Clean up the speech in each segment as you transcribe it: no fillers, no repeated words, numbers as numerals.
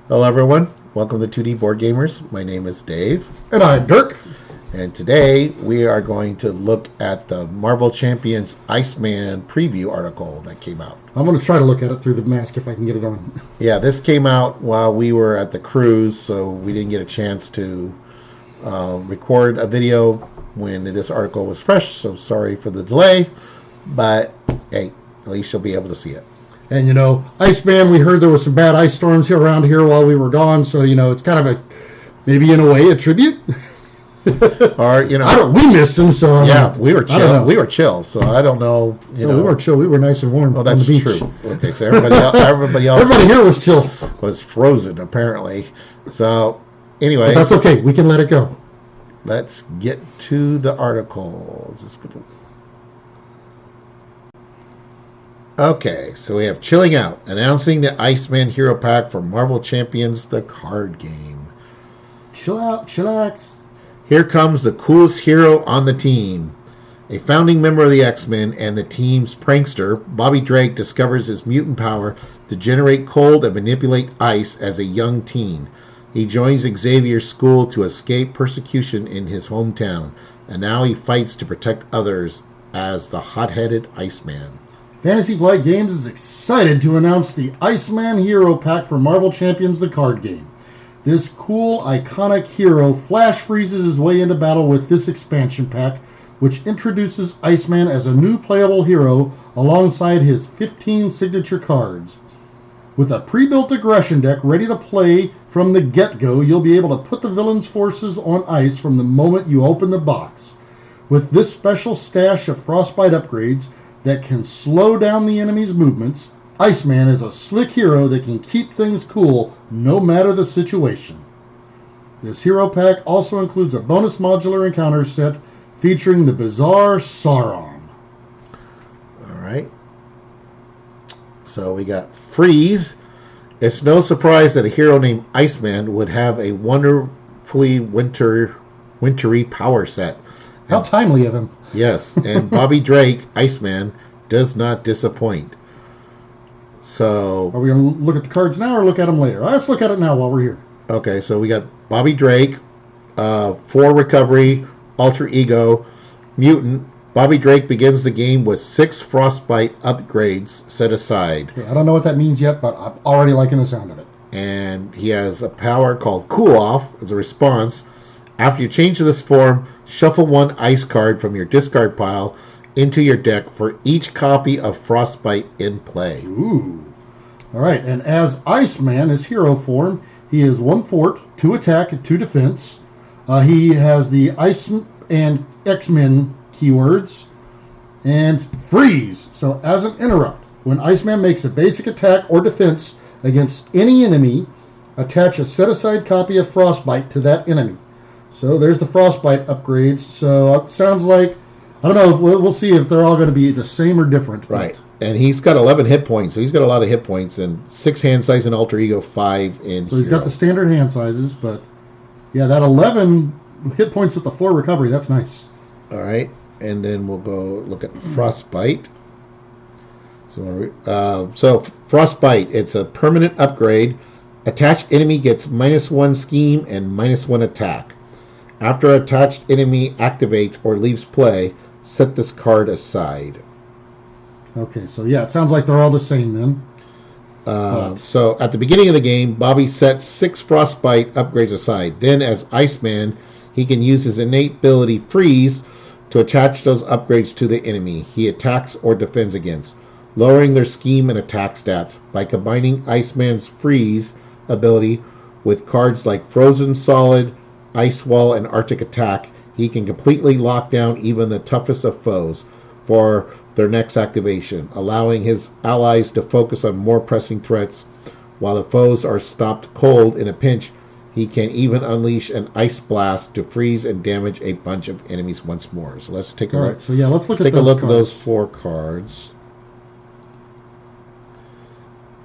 Hello, everyone. Welcome to 2D Board Gamers. My name is Dave, And I'm Dirk. and today we are going to look at the Marvel Champions Iceman preview article that came out. I'm going to try to look at it through the mask if I can get it on. Yeah, this came out while we were at the cruise, so we didn't get a chance to record a video when this article was fresh, so sorry for the delay, but hey, at least you'll be able to see it. And, Iceman, we heard there was some bad ice storms here around here while we were gone, so, it's kind of maybe in a way, a tribute. Or, we missed him, so. Yeah, we were chill. We were chill, so I don't know. We weren't chill. We were nice and warm Oh, on that's the beach. true. Okay, so everybody else Everybody here was chill. was frozen, apparently. So, anyway. But that's okay. We can let it go. Let's get to the article. Okay, so we have Chilling Out, announcing the Iceman Hero Pack for Marvel Champions, the card game. Chill out, chillax. Here comes the coolest hero on the team. A founding member of the X-Men and the team's prankster, Bobby Drake discovers his mutant power to generate cold and manipulate ice as a young teen. He joins Xavier's school to escape persecution in his hometown, and now he fights to protect others as the hot-headed Iceman. Fantasy Flight Games is excited to announce the Iceman Hero Pack for Marvel Champions, the card game. This cool, iconic hero flash freezes his way into battle with this expansion pack, which introduces Iceman as a new playable hero alongside his 15 signature cards. With a pre-built aggression deck ready to play from the get-go, you'll be able to put the villain's forces on ice from the moment you open the box. With this special stash of frostbite upgrades that can slow down the enemy's movements, Iceman is a slick hero that can keep things cool no matter the situation. This hero pack also includes a bonus modular encounter set featuring the bizarre Sauron. Alright. So we got Freeze. It's no surprise that a hero named Iceman would have a wonderfully wintry power set. How timely of him. Yes, and Bobby Drake, Iceman, does not disappoint. So, are we going to look at the cards now or look at them later? Let's look at it now while we're here. Okay, so we got Bobby Drake, 4 recovery, alter ego, mutant. Bobby Drake begins the game with 6 frostbite upgrades set aside. Okay, I don't know what that means yet, but I'm already liking the sound of it. And he has a power called Cool Off as a response. After you change to this form, shuffle 1 ice card from your discard pile into your deck for each copy of Frostbite in play. Ooh. All right, and as Iceman, his hero form, he is 1 fort, 2 attack, and 2 defense. He has the Ice and X-Men keywords, and freeze. So as an interrupt, when Iceman makes a basic attack or defense against any enemy, attach a set-aside copy of Frostbite to that enemy. So there's the Frostbite upgrades. So it sounds like, I don't know, we'll see if they're all going to be the same or different. Right. And he's got 11 hit points, so he's got a lot of hit points, and 6 hand size in alter ego, 5 in So he's got the standard hand sizes, but yeah, that 11 hit points with the 4 recovery, that's nice. All right. And then we'll go look at Frostbite. So Frostbite, it's a permanent upgrade. Attached enemy gets -1 scheme and -1 attack. After an attached enemy activates or leaves play, set this card aside. Okay, so yeah, it sounds like they're all the same then. So at the beginning of the game, Bobby sets 6 Frostbite upgrades aside. Then as Iceman, he can use his innate ability Freeze to attach those upgrades to the enemy he attacks or defends against, lowering their scheme and attack stats. By combining Iceman's Freeze ability with cards like Frozen Solid, Ice Wall, and Arctic Attack, he can completely lock down even the toughest of foes for their next activation, allowing his allies to focus on more pressing threats. While the foes are stopped cold in a pinch, he can even unleash an ice blast to freeze and damage a bunch of enemies once more. So let's take a look. Right, so yeah, let's take a look at those 4 cards.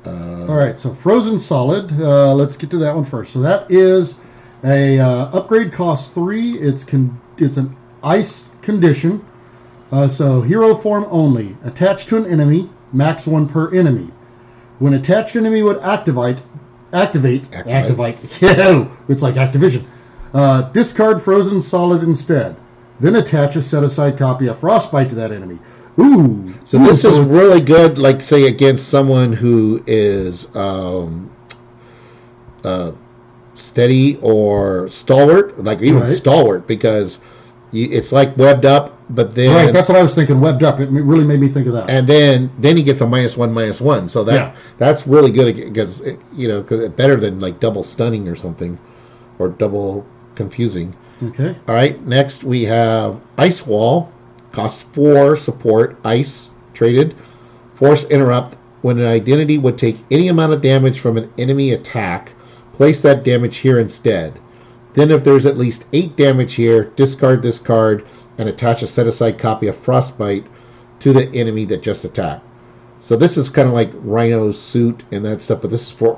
All right, so Frozen Solid. Let's get to that one first. So that is a upgrade, cost 3. It's an ice condition. So hero form only. Attached to an enemy, max 1 per enemy. When attached enemy would activate, Activate. Yeah, it's like Activision. Discard Frozen Solid instead. Then attach a set-aside copy of Frostbite to that enemy. Ooh. So this is really good, like, say, against someone who is steady or stalwart, like even stalwart, because it's like webbed up, but then... Right, that's what I was thinking, webbed up. It really made me think of that. And then he gets a -1/-1, so that's really good, because it's better than like double stunning or something, or double confusing. Okay. All right, next we have Ice Wall. Costs 4 support, ice, traded. Force interrupt. When an identity would take any amount of damage from an enemy attack, place that damage here instead. Then if there's at least 8 damage here, discard this card and attach a set-aside copy of Frostbite to the enemy that just attacked. So this is kind of like Rhino's suit and that stuff, but this is for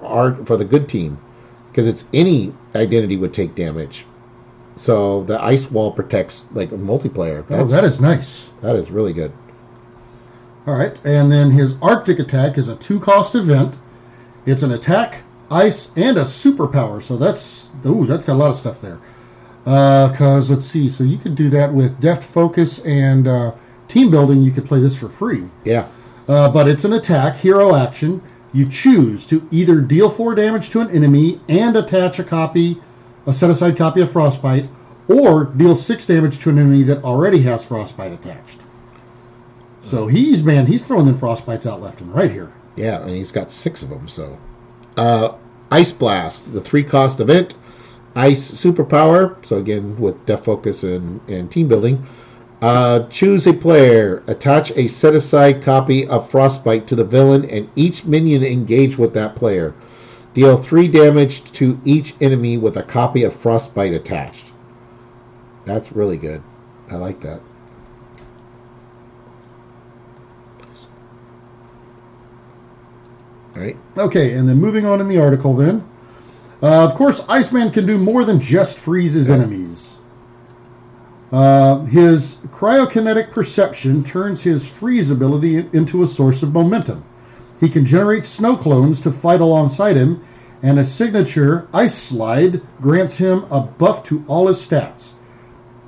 the good team, because it's any identity would take damage. So the Ice Wall protects like a multiplayer. That is nice. That is really good. All right, and then his Arctic attack is a 2-cost event. It's an attack, ice, and a superpower. So that's got a lot of stuff there. Because let's see, so you could do that with Deft Focus and Team Building. You could play this for free. Yeah. But it's an attack, hero action. You choose to either deal 4 damage to an enemy and attach a set-aside copy of Frostbite, or deal 6 damage to an enemy that already has Frostbite attached. So he's throwing them Frostbites out left and right here. Yeah, and he's got 6 of them. So, Ice Blast, the 3-cost event, ice superpower. So again, with Def Focus and Team Building, choose a player, attach a set-aside copy of Frostbite to the villain, and each minion engage with that player. Deal 3 damage to each enemy with a copy of Frostbite attached. That's really good. I like that. All right. Okay, and then moving on in the article then. Of course, Iceman can do more than just freeze his enemies. His cryokinetic perception turns his freeze ability into a source of momentum. He can generate snow clones to fight alongside him, and a signature Ice Slide grants him a buff to all his stats.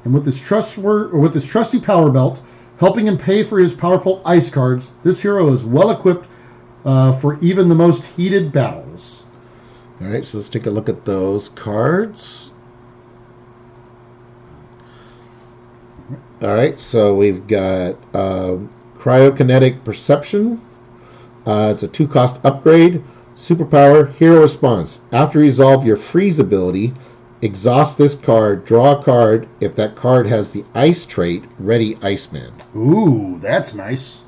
And with his trusty power belt helping him pay for his powerful ice cards, this hero is well equipped for even the most heated battles. All right, so let's take a look at those cards. All right, so we've got cryokinetic perception. It's a 2-cost upgrade. Superpower, hero response. After you resolve your freeze ability, exhaust this card, draw a card. If that card has the ice trait, ready Iceman. Ooh, that's nice.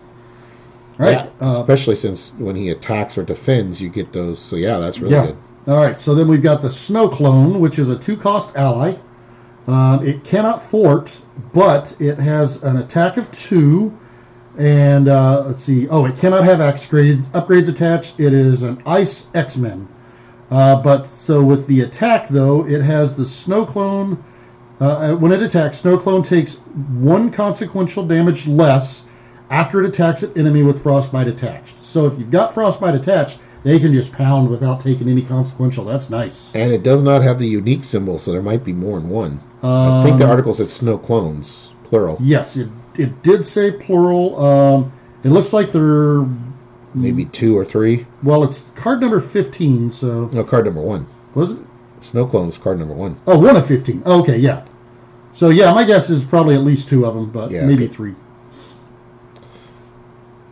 Right. Yeah, especially since when he attacks or defends, you get those. So yeah, that's really good. All right, so then we've got the Snow Clone, which is a 2-cost ally. It cannot thwart, but it has an attack of 2. And let's see. Oh, it cannot have upgrades attached. It is an Ice X-Men. But so with the attack, though, it has the Snow Clone. When it attacks, Snow Clone takes 1 consequential damage less after it attacks an enemy with Frostbite attached. So if you've got Frostbite attached, they can just pound without taking any consequential. That's nice. And it does not have the unique symbol, so there might be more than one. I think the article said Snow Clones, plural. Yes, it did say plural. It looks like there maybe 2 or 3. Well, it's card number 15, so... No, card number 1. Was it? Snow Clone is card number 1. Oh, 1 of 15. Okay, yeah. So, yeah, my guess is probably at least 2 of them, but maybe 3.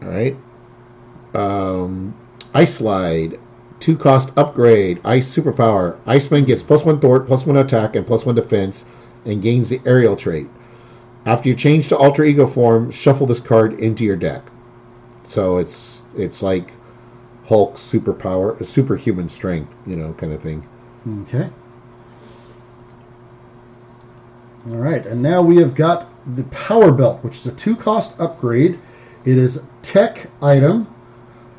All right. Ice Slide. 2-cost upgrade. Ice superpower. Iceman gets +1 thwart, +1 attack, and +1 defense, and gains the aerial trait. After you change to alter ego form, shuffle this card into your deck. So it's like Hulk's superpower, superhuman strength, kind of thing. Okay. All right, and now we have got the Power Belt, which is a 2-cost upgrade. It is a tech item.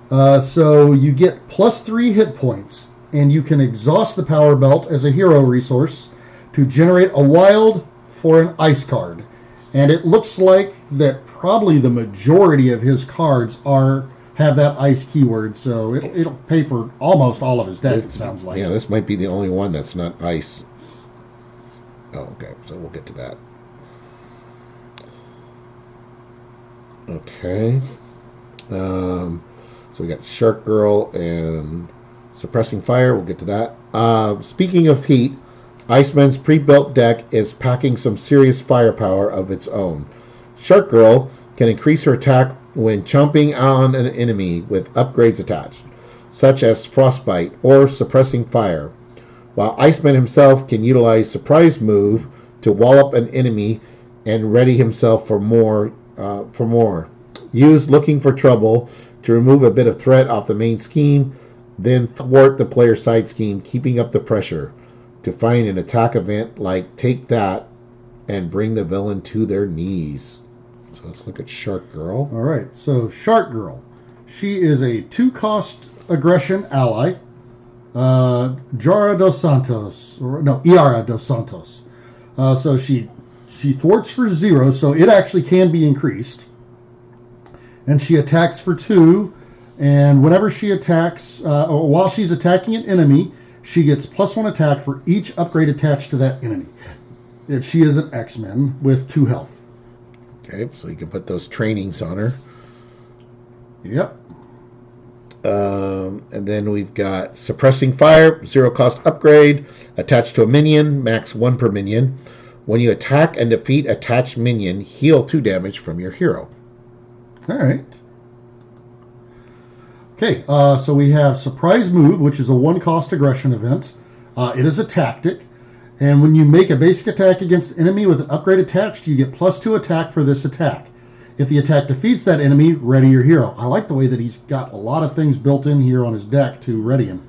So you get +3 hit points, and you can exhaust the Power Belt as a hero resource to generate a wild for an ice card. And it looks like that probably the majority of his cards are have that ice keyword, so it'll pay for almost all of his deck, it sounds like. Yeah, this might be the only one that's not ice. Oh, okay, so we'll get to that. Okay. So we got Shark Girl and Suppressing Fire. We'll get to that. Speaking of heat, Iceman's pre-built deck is packing some serious firepower of its own. Shark Girl can increase her attack when chomping on an enemy with upgrades attached, such as Frostbite or Suppressing Fire, while Iceman himself can utilize Surprise Move to wall up an enemy and ready himself for more. Use Looking for Trouble to remove a bit of threat off the main scheme, then thwart the player's side scheme, keeping up the pressure to find an attack event like Take That and bring the villain to their knees. So let's look at Shark Girl. All right, so Shark Girl. She is a 2-cost aggression ally. Iara dos Santos. So she thwarts for 0, so it actually can be increased. And she attacks for 2, and whenever she attacks, or while she's attacking an enemy, she gets +1 attack for each upgrade attached to that enemy. And she is an X-Men with 2 health. Okay, so you can put those trainings on her. Yep. And then we've got Suppressing Fire, 0-cost upgrade, attached to a minion, max 1 per minion. When you attack and defeat attached minion, heal 2 damage from your hero. All right. Okay, so we have Surprise Move, which is a 1-cost aggression event. It is a tactic, and when you make a basic attack against an enemy with an upgrade attached, you get +2 attack for this attack. If the attack defeats that enemy, ready your hero. I like the way that he's got a lot of things built in here on his deck to ready him.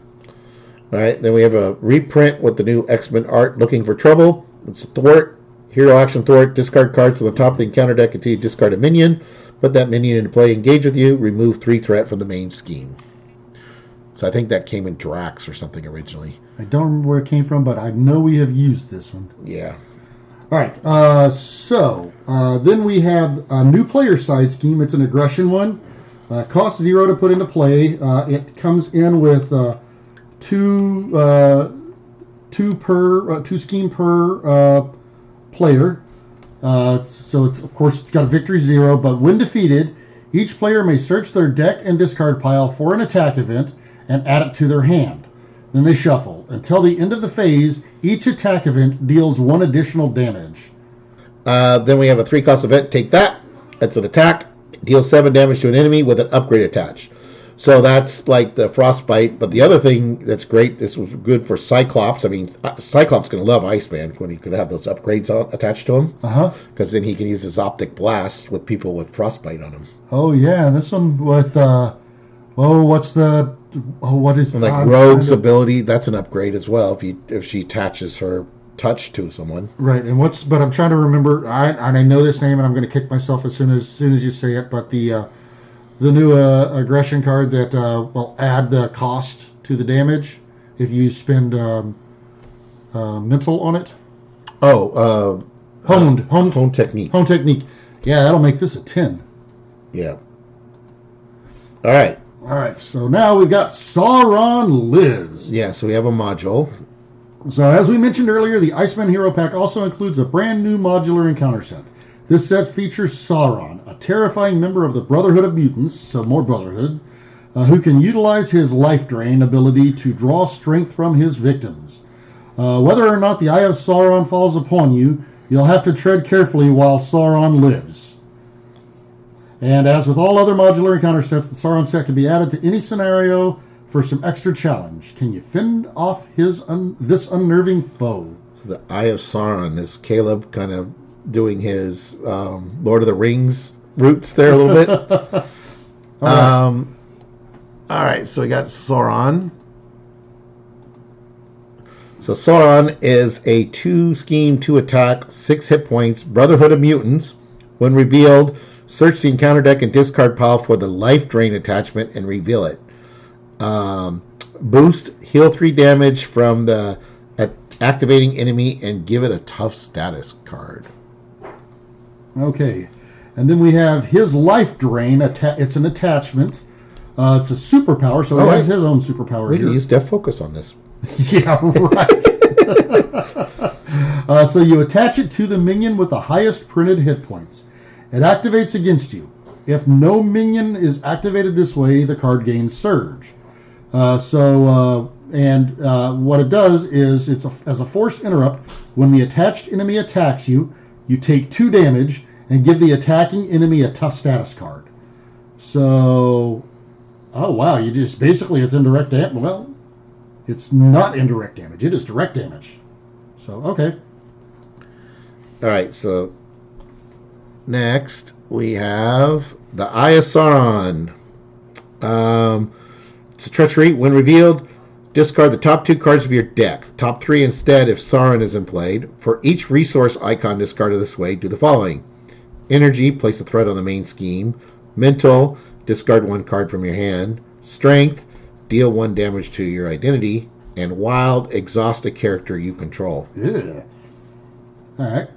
All right, then we have a reprint with the new X-Men art, Looking for Trouble. It's Thwart, hero action Thwart, discard cards from the top of the encounter deck until you discard a minion. Put that minion into play, engage with you, remove 3 threat from the main scheme. So I think that came in Drax or something originally. I don't remember where it came from, but I know we have used this one. Yeah. All right, then we have a new player side scheme. It's an aggression one. Costs 0 to put into play. It comes in with 2 scheme per player. So it's got a victory 0, but when defeated, each player may search their deck and discard pile for an attack event and add it to their hand. Then they shuffle. Until the end of the phase, each attack event deals 1 additional damage. Then we have a 3-cost event, Take That. That's an attack. Deals 7 damage to an enemy with an upgrade attached. So that's like the Frostbite. But the other thing that's great, this was good for Cyclops. I mean, Cyclops going to love Iceman when he could have those upgrades attached to him. Because then he can use his Optic Blast with people with Frostbite on him. Oh, yeah. This one with, what is like Rogue's ability? That's an upgrade as well if she attaches her touch to someone. Right, but I'm trying to remember. I know this name, and I'm going to kick myself as soon as you say it. But the new aggression card that will add the cost to the damage if you spend mental on it. Hone technique. Hone technique. Yeah, that'll make this a 10. Yeah. All right. All right, so now we've got Sauron Lives. Yeah, so we have a module. So as we mentioned earlier, the Iceman Hero Pack also includes a brand new modular encounter set. This set features Sauron, a terrifying member of the Brotherhood of Mutants, so more Brotherhood, who can utilize his Life Drain ability to draw strength from his victims. Whether or not the Eye of Sauron falls upon you, you'll have to tread carefully while Sauron lives. And as with all other modular encounter sets, the Sauron set can be added to any scenario for some extra challenge. Can you fend off this unnerving foe? So the Eye of Sauron is Caleb kind of doing his Lord of the Rings roots there a little bit. All right, so we got Sauron. So Sauron is a 2 scheme, 2 attack, 6 hit points, Brotherhood of Mutants. When revealed, search the encounter deck and discard pile for the Life Drain attachment and reveal it. Boost, heal 3 damage from the activating enemy and give it a tough status card. Okay, and then we have his Life Drain. It's an attachment. It's a superpower, so he has his own superpower We here. can use Def Focus on this. Yeah, right. So you attach it to the minion with the highest printed hit points. It activates against you. If no minion is activated this way, the card gains Surge. What it does is, as a forced interrupt, when the attached enemy attacks you, you take 2 damage and give the attacking enemy a tough status card. So, oh wow, you just basically it's indirect damage. Well, it's not indirect damage; it is direct damage. So, okay. All right, so next we have the Eye of Sauron. It's a treachery. When revealed, discard the top 2 cards of your deck. Top 3 instead if Sauron isn't played. For each resource icon discarded this way, do the following. Energy, place a threat on the main scheme. Mental, discard 1 card from your hand. Strength, deal 1 damage to your identity. And Wild, exhaust a character you control. Yeah. All right.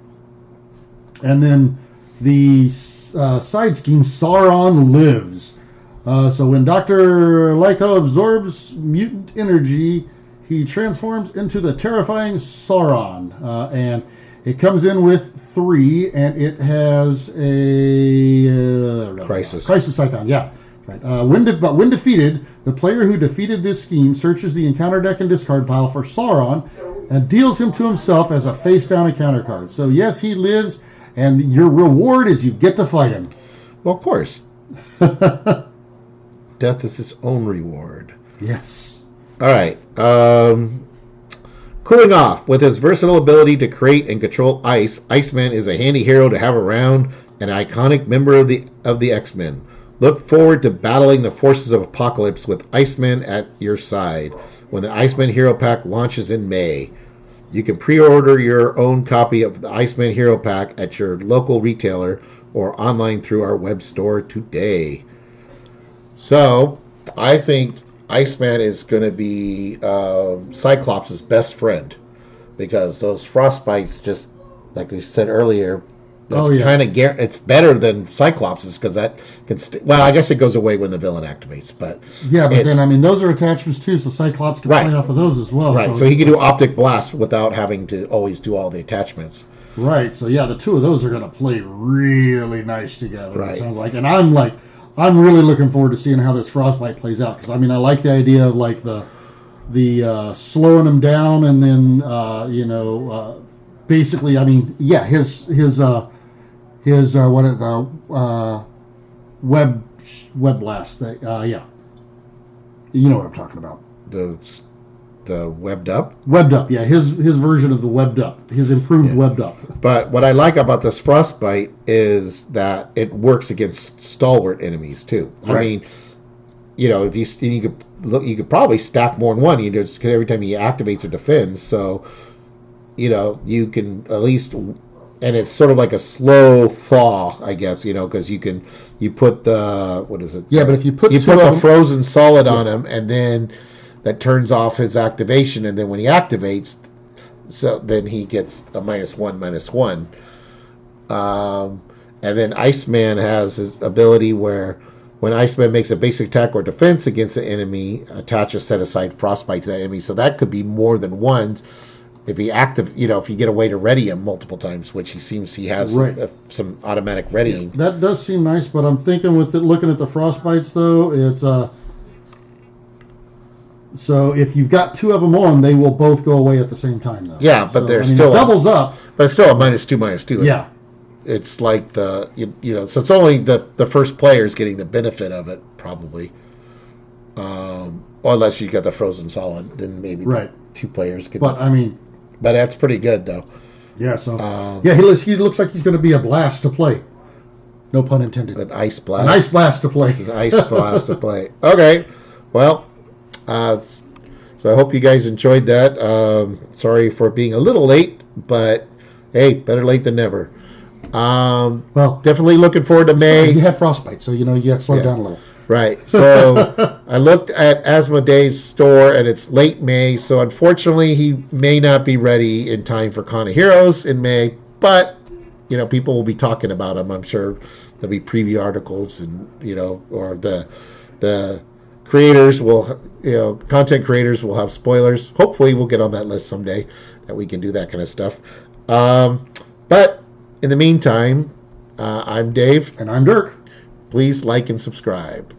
And then the side scheme, Sauron Lives. So when Dr. Lyko absorbs mutant energy, he transforms into the terrifying Sauron. And it comes in with 3, and it has a crisis icon. Yeah. Right. When defeated, the player who defeated this scheme searches the encounter deck and discard pile for Sauron and deals him to himself as a face-down encounter card. So yes, he lives, and your reward is you get to fight him. Well, of course. Death is its own reward. Yes. All right. Cooling off. With his versatile ability to create and control ice, Iceman is a handy hero to have around, an iconic member of the X-Men. Look forward to battling the forces of Apocalypse with Iceman at your side when the Iceman Hero Pack launches in May. You can pre-order your own copy of the Iceman Hero Pack at your local retailer or online through our web store today. So, I think Iceman is going to be Cyclops' best friend, because those frostbites, just like we said earlier, kind of it's better than Cyclops' because that can well, I guess it goes away when the villain activates, but then I mean those are attachments too, so Cyclops can play off of those as well. Right, so he can do Optic Blast without having to always do all the attachments. Right, so yeah, the two of those are going to play really nice together. Right. It sounds like, and I'm really looking forward to seeing how this frostbite plays out, because I mean I like the idea of like the slowing him down, and then basically I mean his web blast. Yeah, you know what I'm talking about. The webbed up. Webbed up, yeah. His version of the webbed up. His improved webbed up. But what I like about this frostbite is that it works against stalwart enemies too. Right. I mean, if you could probably stack more than one. Because every time he activates or defends, so you can at least. And it's sort of like a slow thaw, I guess, because you put the, what is it? Yeah, but if you put the frozen solid on him, and then that turns off his activation, and then when he activates, so then he gets a -1/-1. And then Iceman has his ability where when Iceman makes a basic attack or defense against the enemy, attach a set aside frostbite to that enemy. So that could be more than one. If he if you get a way to ready him multiple times, which he has some automatic readying. Yeah, that does seem nice, but I'm thinking with it, looking at the frostbites though, it's so if you've got 2 of them on, they will both go away at the same time though. Yeah, but still it doubles up. But it's still a -2/-2. Yeah. It's like so it's only the first player is getting the benefit of it probably. Or unless you got the frozen solid, then maybe the 2 players could. But that's pretty good, though. Yeah, so... he looks like he's going to be a blast to play. No pun intended. An ice blast. An ice blast to play. An ice blast to play. Okay. Well, so I hope you guys enjoyed that. Sorry for being a little late, but, hey, better late than never. Well, definitely looking forward to May. You had frostbite, so, you got to slow down a little. Right. So I looked at Asmodee's store, and it's late May. So unfortunately, he may not be ready in time for Con of Heroes in May. But people will be talking about him. I'm sure there'll be preview articles, and or the the creators will, content creators will have spoilers. Hopefully, we'll get on that list someday that we can do that kind of stuff. But in the meantime, I'm Dave. And I'm Dirk. Please like and subscribe.